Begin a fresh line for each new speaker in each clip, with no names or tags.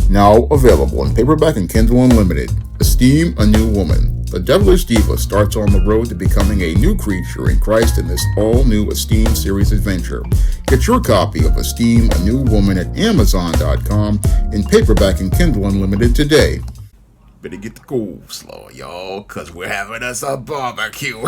Now available in paperback and Kindle Unlimited. Esteem a New Woman. The devilish diva starts on the road to becoming a new creature in Christ in this all-new Esteem series adventure. Get your copy of Esteem a New Woman at Amazon.com in paperback and Kindle Unlimited today. Better get the coleslaw, y'all, because we're having us a barbecue.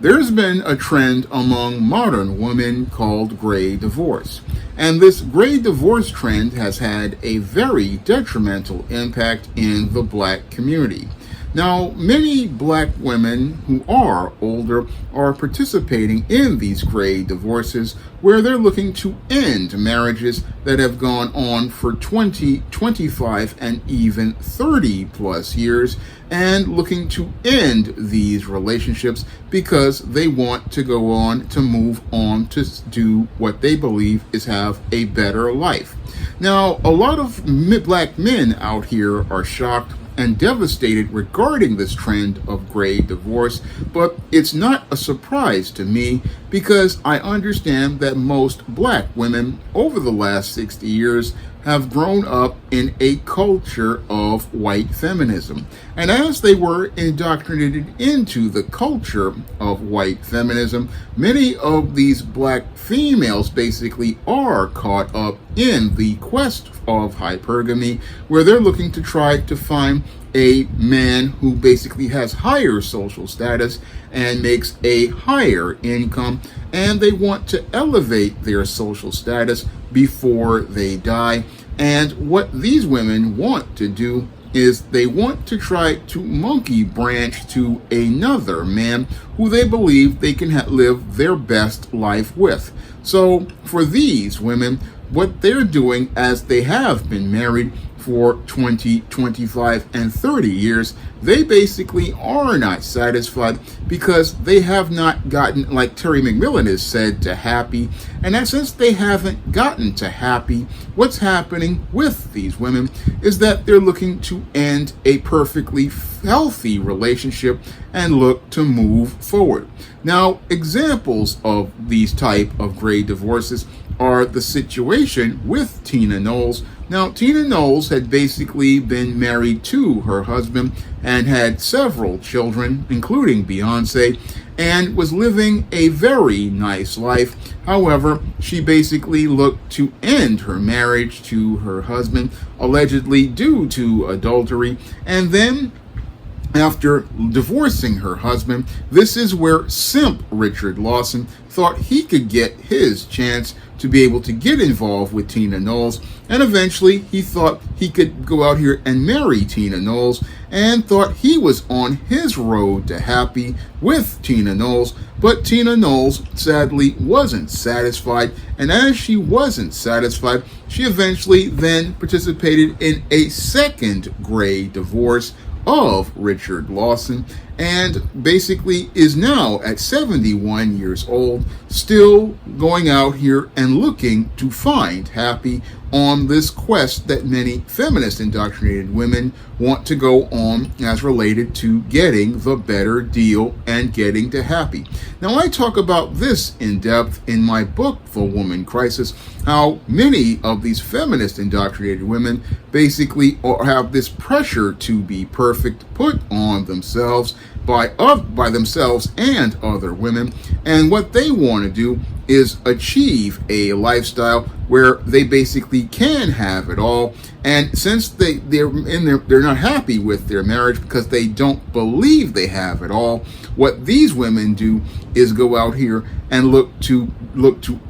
There's been a trend among modern women called gray divorce. And this gray divorce trend has had a very detrimental impact in the black community. Now, many black women who are older are participating in these gray divorces where they're looking to end marriages that have gone on for 20, 25, and even 30 plus years, and looking to end these relationships because they want to go on to move on to do what they believe is have a better life. Now, a lot of black men out here are shocked and devastated regarding this trend of gray divorce, but it's not a surprise to me because I understand that most black women over the last 60 years have grown up in a culture of white feminism. And as they were indoctrinated into the culture of white feminism, many of these black females basically are caught up in the quest of hypergamy, where they're looking to try to find a man who basically has higher social status and makes a higher income, and they want to elevate their social status before they die. And what these women want to do is they want to try to monkey branch to another man who they believe they can live their best life with. So for these women, what they're doing, as they have been married for 20, 25, and 30 years, they basically are not satisfied because they have not gotten, like Terry McMillan has said, to happy. And that since they haven't gotten to happy, what's happening with these women is that they're looking to end a perfectly healthy relationship and look to move forward. Now, examples of these type of gray divorces are the situation with Tina Knowles. Now, Tina Knowles had basically been married to her husband and had several children, including Beyonce, and was living a very nice life. However, she basically looked to end her marriage to her husband, allegedly due to adultery, and then after divorcing her husband, this is where simp Richard Lawson thought he could get his chance to be able to get involved with Tina Knowles, and eventually he thought he could go out here and marry Tina Knowles, and thought he was on his road to happy with Tina Knowles. But Tina Knowles sadly wasn't satisfied, and as she wasn't satisfied, she eventually then participated in a second gray divorce of Richard Lawson, and basically is now at 71 years old, still going out here and looking to find happy on this quest that many feminist indoctrinated women want to go on as related to getting the better deal and getting to happy. Now, I talk about this in depth in my book, The Woman Crisis, how many of these feminist indoctrinated women basically have this pressure to be perfect put on themselves by themselves and other women, and what they want to do is achieve a lifestyle where they basically can have it all. And since they're not happy with their marriage because they don't believe they have it all, what these women do is go out here and look to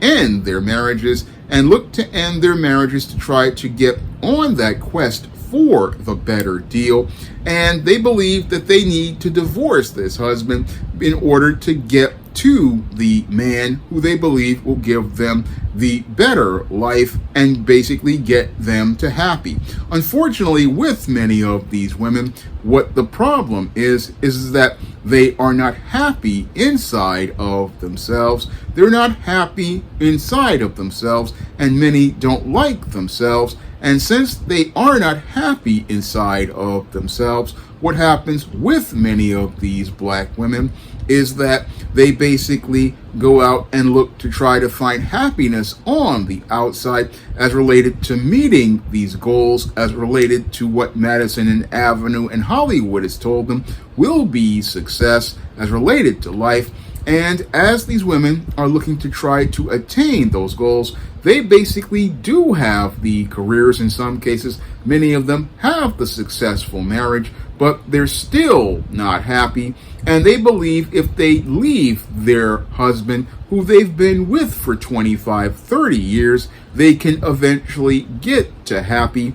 end their marriages, and look to end their marriages to try to get on that quest for the better deal. And they believe that they need to divorce this husband in order to get to the man who they believe will give them the better life and basically get them to happy. Unfortunately, with many of these women, what the problem is that they are not happy inside of themselves. They're not happy inside of themselves, and many don't like themselves. And since they are not happy inside of themselves, what happens with many of these black women is that they basically go out and look to try to find happiness on the outside as related to meeting these goals, as related to what Madison and Avenue and Hollywood has told them will be success, as related to life. And as these women are looking to try to attain those goals, they basically do have the careers in some cases. Many of them have the successful marriage, but they're still not happy. And they believe if they leave their husband, who they've been with for 25, 30 years, they can eventually get to happy.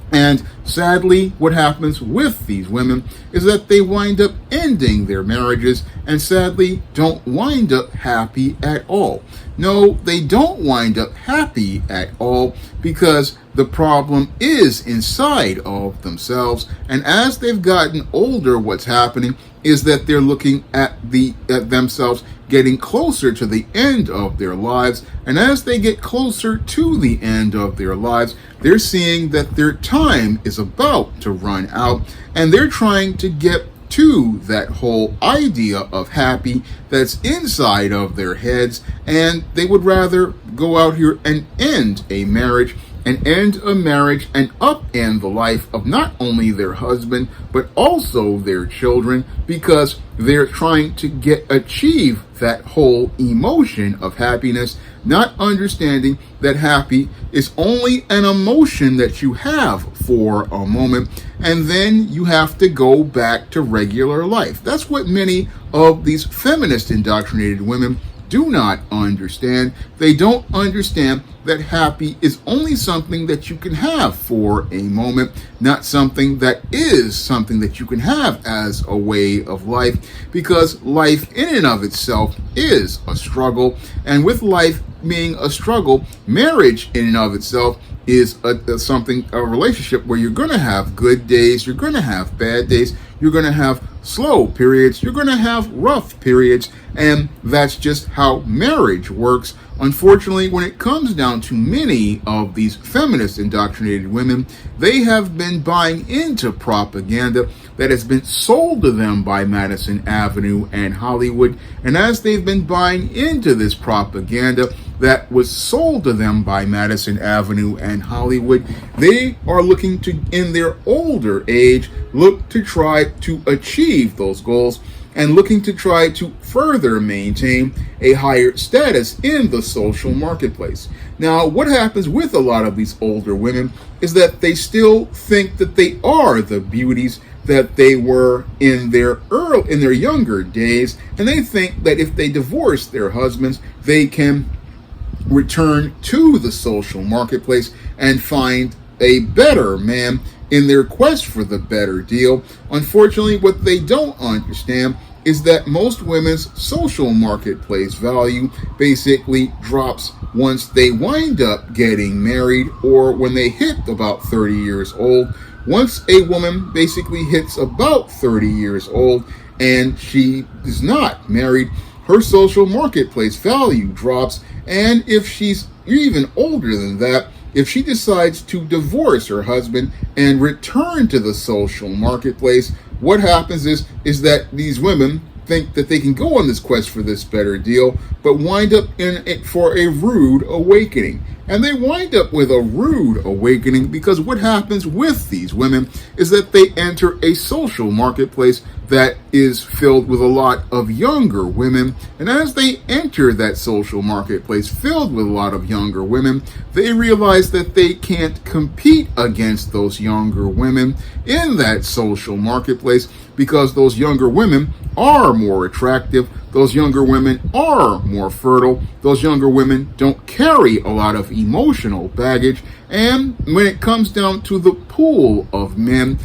And sadly, what happens with these women is that they wind up ending their marriages and sadly don't wind up happy at all. No, they don't wind up happy at all because the problem is inside of themselves. And as they've gotten older, what's happening is that they're looking at themselves getting closer to the end of their lives. And as they get closer to the end of their lives, they're seeing that their time is about to run out, and they're trying to get to that whole idea of happy that's inside of their heads, and they would rather go out here and end a marriage and upend the life of not only their husband but also their children, because they're trying to achieve that whole emotion of happiness, not understanding that happy is only an emotion that you have for a moment, and then you have to go back to regular life. That's what many of these feminist indoctrinated women do not understand. They don't understand that happy is only something that you can have for a moment, not something that is something that you can have as a way of life, because life in and of itself is a struggle. And with life being a struggle, marriage in and of itself is a relationship where you're going to have good days, you're going to have bad days, you're going to have slow periods, you're going to have rough periods, and that's just how marriage works. Unfortunately, when it comes down to many of these feminist indoctrinated women, they have been buying into propaganda that has been sold to them by Madison Avenue and Hollywood. And as they've been buying into this propaganda that was sold to them by Madison Avenue and Hollywood, they are looking to, in their older age, look to try to achieve those goals and looking to try to further maintain a higher status in the social marketplace. Now, what happens with a lot of these older women is that they still think that they are the beauties that they were in their younger days, and they think that if they divorce their husbands, they can return to the social marketplace and find a better man in their quest for the better deal. Unfortunately, what they don't understand is that most women's social marketplace value basically drops once they wind up getting married or when they hit about 30 years old. Once a woman basically hits about 30 years old and she is not married, her social marketplace value drops. And if she's even older than that, if she decides to divorce her husband and return to the social marketplace, what happens is that these women think that they can go on this quest for this better deal, but wind up in it for a rude awakening. And they wind up with a rude awakening because what happens with these women is that they enter a social marketplace that is filled with a lot of younger women. And as they enter that social marketplace filled with a lot of younger women, they realize that they can't compete against those younger women in that social marketplace because those younger women are more attractive. Those younger women are more fertile. Those younger women don't carry a lot of emotional baggage. And when it comes down to the pool of men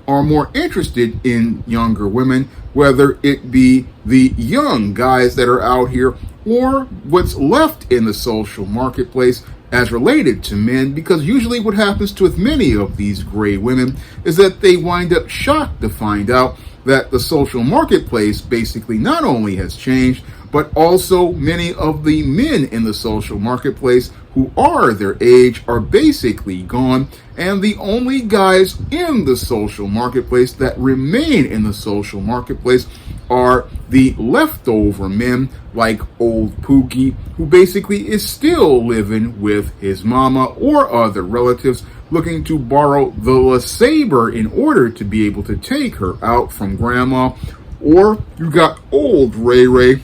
are more interested in younger women, whether it be the young guys that are out here or what's left in the social marketplace as related to men, because usually what happens to with many of these gray women is that they wind up shocked to find out that the social marketplace basically not only has changed, but also many of the men in the social marketplace who are their age are basically gone, and the only guys in the social marketplace that remain in the social marketplace are the leftover men like old Pookie, who basically is still living with his mama or other relatives, looking to borrow the LeSabre in order to be able to take her out from grandma. Or you got old Ray Ray,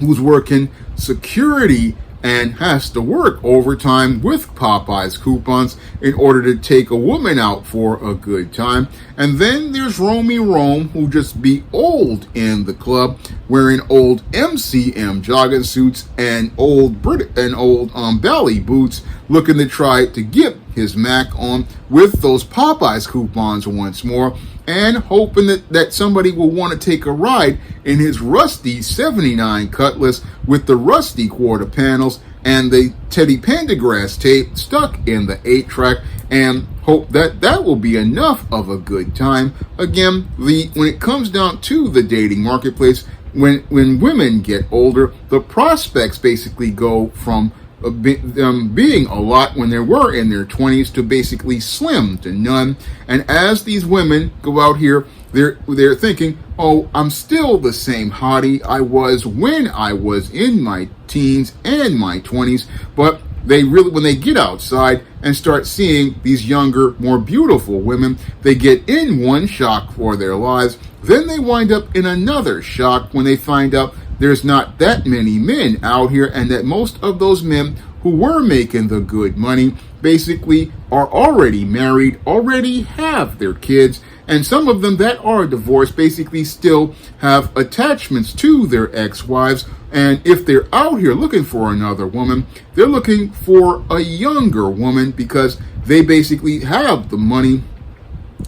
who's working security and has to work overtime with Popeye's coupons in order to take a woman out for a good time. And then there's Romy Rome, who just be old in the club, wearing old MCM jogging suits and old ballet boots, looking to try to get his Mac on with those Popeye's coupons once more, and hoping that somebody will want to take a ride in his rusty 79 Cutlass with the rusty quarter panels and the Teddy Pendergrass tape stuck in the 8-track, and hope that will be enough of a good time. Again, when it comes down to the dating marketplace, when women get older, the prospects basically go from being a lot when they were in their 20s to basically slim to none. And as these women go out here, they're thinking, oh, I'm still the same hottie I was when I was in my teens and my 20s. But when they get outside and start seeing these younger, more beautiful women, they get in one shock for their lives. Then they wind up in another shock when they find out there's not that many men out here, and that most of those men who were making the good money basically are already married, already have their kids, and some of them that are divorced basically still have attachments to their ex-wives. And if they're out here looking for another woman, they're looking for a younger woman because they basically have the money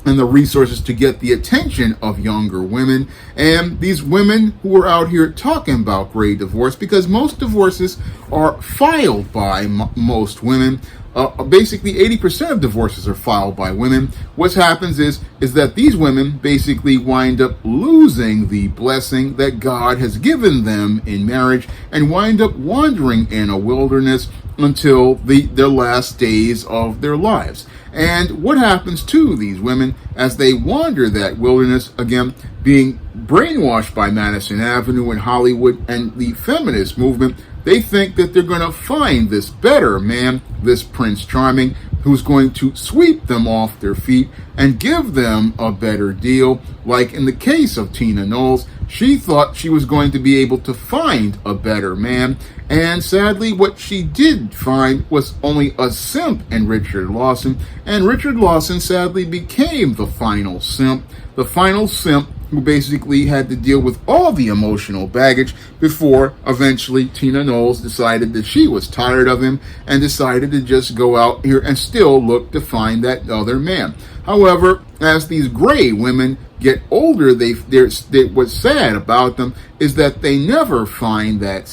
and the resources to get the attention of younger women. And these women who are out here talking about gray divorce, because most divorces are filed by most women. Basically 80% of divorces are filed by women. What happens is that these women basically wind up losing the blessing that God has given them in marriage and wind up wandering in a wilderness until their last days of their lives. And what happens to these women as they wander that wilderness, again, being brainwashed by Madison Avenue and Hollywood and the feminist movement? They think that they're going to find this better man, this Prince Charming, who's going to sweep them off their feet and give them a better deal. Like in the case of Tina Knowles, she thought she was going to be able to find a better man, and sadly what she did find was only a simp in Richard Lawson, and Richard Lawson sadly became the final simp who basically had to deal with all the emotional baggage before eventually Tina Knowles decided that she was tired of him and decided to just go out here and still look to find that other man. However, as these gray women get older, what's sad about them is that they never find that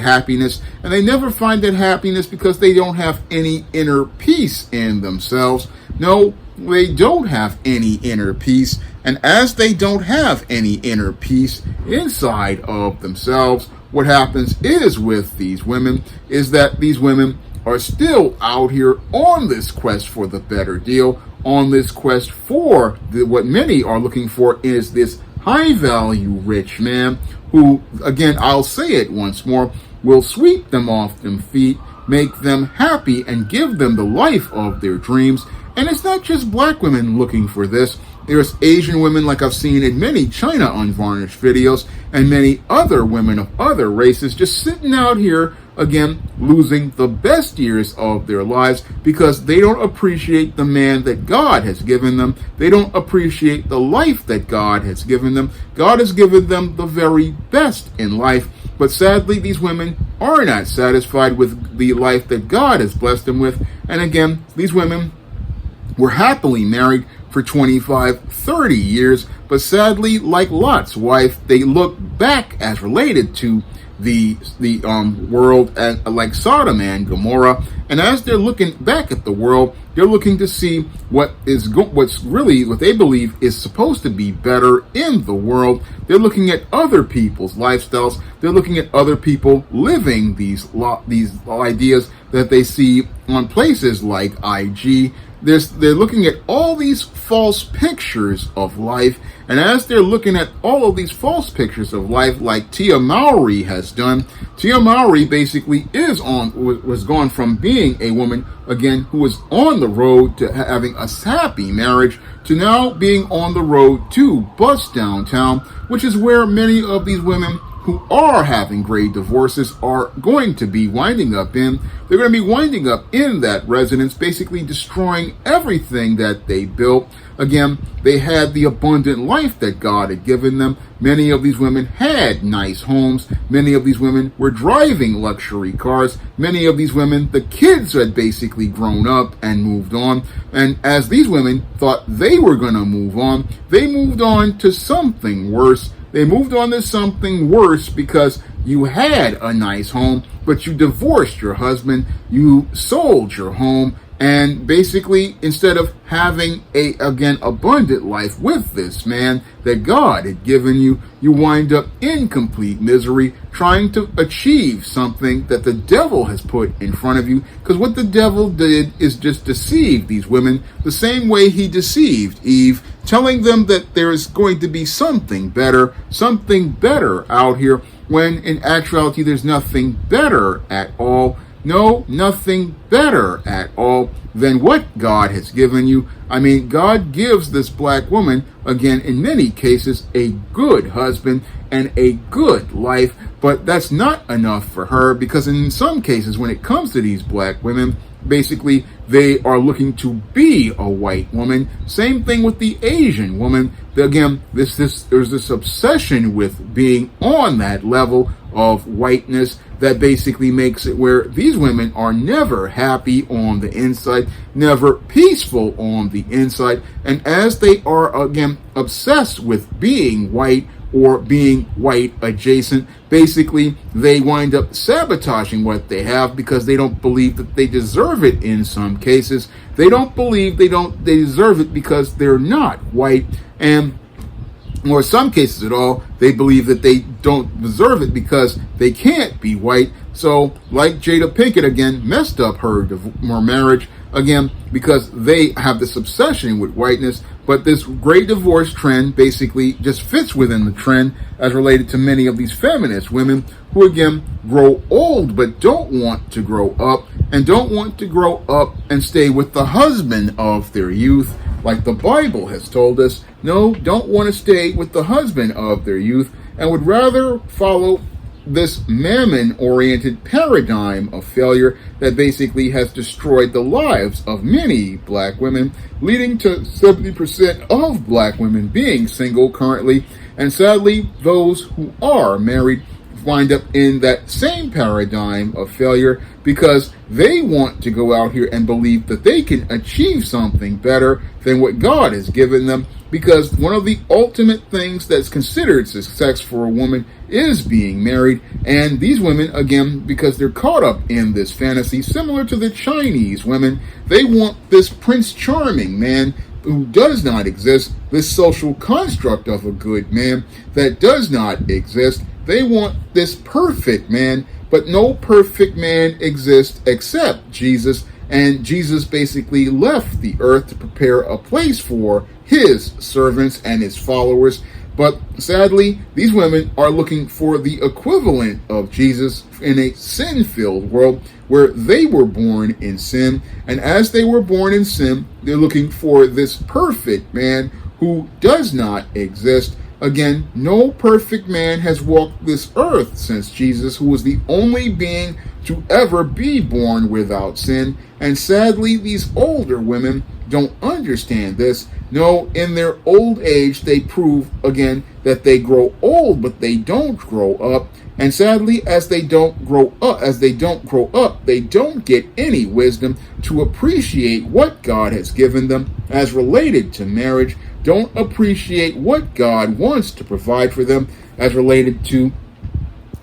happiness, and they never find that happiness because they don't have any inner peace in themselves. No, they don't have any inner peace. And as they don't have any inner peace inside of themselves, what happens is with these women is that these women are still out here on this quest for the better deal, on this quest for what many are looking for is this high value rich man who, again, I'll say it once more, will sweep them off them feet, make them happy, and give them the life of their dreams. And it's not just black women looking for this. There's Asian women, like I've seen in many China Unvarnished videos, and many other women of other races just sitting out here, again, losing the best years of their lives because they don't appreciate the man that God has given them. They don't appreciate the life that God has given them. God has given them the very best in life. But sadly, these women are not satisfied with the life that God has blessed them with. And again, these women were happily married for 25, 30 years, but sadly, like Lot's wife, they look back as related to the world and like Sodom and Gomorrah, and as they're looking back at the world, they're looking to see what's really what they believe is supposed to be better in the world. They're looking at other people's lifestyles. They're looking at other people living these ideas that they see on places like IG. they're looking at all these false pictures of life, and as they're looking at all of these false pictures of life, like Tia Mowry has done, Tia Mowry basically was gone from being a woman again who was on the road to having a happy marriage to now being on the road to bust downtown, which is where many of these women who are having great divorces are going to be winding up in. They're going to be winding up in that residence, basically destroying everything that they built. Again, they had the abundant life that God had given them. Many of these women had nice homes. Many of these women were driving luxury cars. Many of these women, the kids had basically grown up and moved on. And as these women thought they were going to move on, they moved on to something worse. They moved on to something worse because you had a nice home, but you divorced your husband, you sold your home, and basically, instead of having abundant life with this man that God had given you, you wind up in complete misery trying to achieve something that the devil has put in front of you. Because what the devil did is just deceive these women the same way he deceived Eve, telling them that there is going to be something better out here, when in actuality there's nothing better at all. No, nothing better at all than what God has given you. I mean, God gives this black woman, again, in many cases, a good husband and a good life, but that's not enough for her, because in some cases, when it comes to these black women, basically, they are looking to be a white woman. Same thing with the Asian woman. Again, there's this obsession with being on that level of whiteness that basically makes it where these women are never happy on the inside, never peaceful on the inside. And as they are, again, obsessed with being white or being white adjacent, basically they wind up sabotaging what they have because they don't believe that they deserve it in some cases. They don't believe they deserve it because they're not white, and or in some cases at all, they believe that they don't deserve it because they can't be white. So, like Jada Pinkett, again, messed up her marriage, again, because they have this obsession with whiteness. But this great divorce trend basically just fits within the trend as related to many of these feminist women who, again, grow old but don't want to grow up, and don't want to grow up and stay with the husband of their youth, like the Bible has told us. No, don't want to stay with the husband of their youth, and would rather follow this mammon-oriented paradigm of failure that basically has destroyed the lives of many black women, leading to 70% of black women being single currently. And sadly, those who are married wind up in that same paradigm of failure because they want to go out here and believe that they can achieve something better than what God has given them, because one of the ultimate things that's considered success for a woman is being married. And these women, again, because they're caught up in this fantasy, similar to the Chinese women, they want this Prince Charming man who does not exist, this social construct of a good man that does not exist. They want this perfect man, but no perfect man exists except Jesus. And Jesus basically left the earth to prepare a place for his servants and his followers. But sadly, these women are looking for the equivalent of Jesus in a sin-filled world where they were born in sin. And as they were born in sin, they're looking for this perfect man who does not exist. Again, no perfect man has walked this earth since Jesus, who was the only being to ever be born without sin. And sadly, these older women don't understand this. No, in their old age, they prove again that they grow old, but they don't grow up. And sadly, as they don't grow up, they don't get any wisdom to appreciate what God has given them as related to marriage. Don't appreciate what God wants to provide for them as related to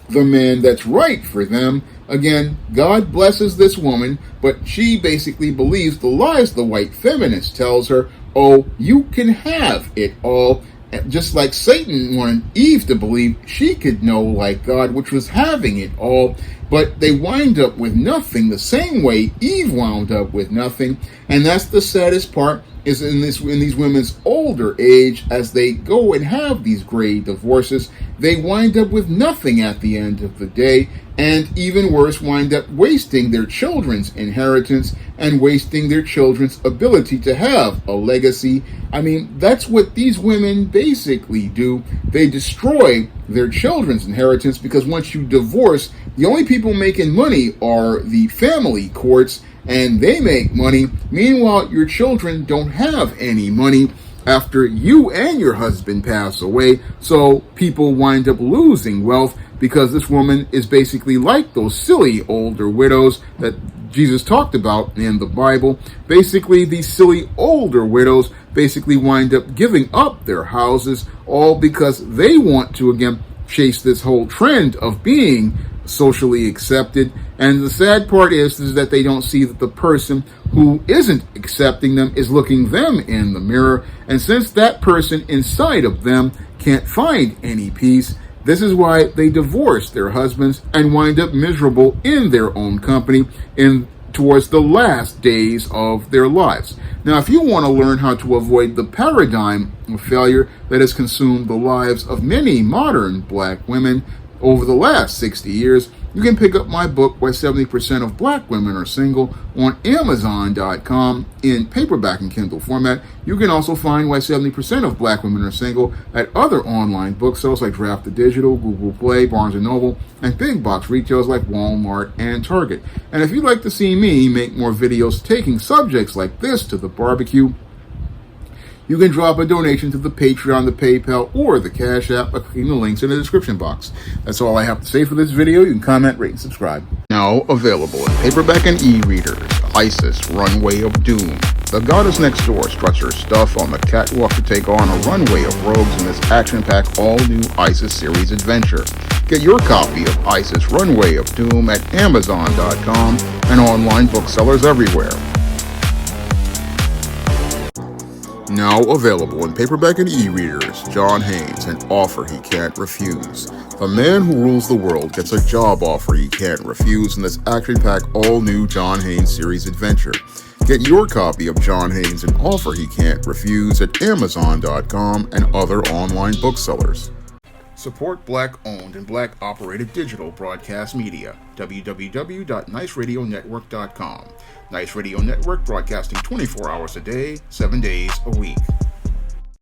the man that's right for them. Again, God blesses this woman, but she basically believes the lies the white feminist tells her. Oh, you can have it all. Just like Satan wanted Eve to believe she could know like God, which was having it all. but they wind up with nothing the same way Eve wound up with nothing. And that's the saddest part, is in these women's older age, as they go and have these great divorces, they wind up with nothing at the end of the day, and even worse, wind up wasting their children's inheritance and wasting their children's ability to have a legacy. I mean, that's what these women basically do. They destroy their children's inheritance, because once you divorce, the only people making money are the family courts, and they make money. Meanwhile, your children don't have any money after you and your husband pass away. So people wind up losing wealth, because this woman is basically like those silly older widows that Jesus talked about in the Bible. Basically, these silly older widows basically wind up giving up their houses, all because they want to, again, chase this whole trend of being socially accepted. And the sad part is that they don't see that the person who isn't accepting them is looking them in the mirror. And since that person inside of them can't find any peace, this is why they divorce their husbands and wind up miserable in their own company towards the last days of their lives. Now, if you want to learn how to avoid the paradigm of failure that has consumed the lives of many modern black women over the last 60 years, you can pick up my book, Why 70% of Black Women Are Single, on Amazon.com in paperback and Kindle format. You can also find Why 70% of Black Women Are Single at other online booksellers like Draft the Digital, Google Play, Barnes & Noble, and big box retailers like Walmart and Target. And if you'd like to see me make more videos taking subjects like this to the barbecue, you can drop a donation to the Patreon, the PayPal, or the Cash App by clicking the links in the description box. That's all I have to say for this video. You can comment, rate, and subscribe. Now available in paperback and e-readers, ISIS Runway of Doom. The goddess next door struts her stuff on the catwalk to take on a runway of rogues in this action-packed all-new ISIS series adventure. Get your copy of ISIS Runway of Doom at Amazon.com and online booksellers everywhere. Now available in paperback and e-readers, John Haynes, An Offer He Can't Refuse. The man who rules the world gets a job offer he can't refuse in this action-packed all-new John Haynes series adventure. Get your copy of John Haynes, An Offer He Can't Refuse at Amazon.com and other online booksellers. Support Black-owned and Black-operated digital broadcast media. www.niceradionetwork.com. Nice Radio Network, broadcasting 24 hours a day, 7 days a week.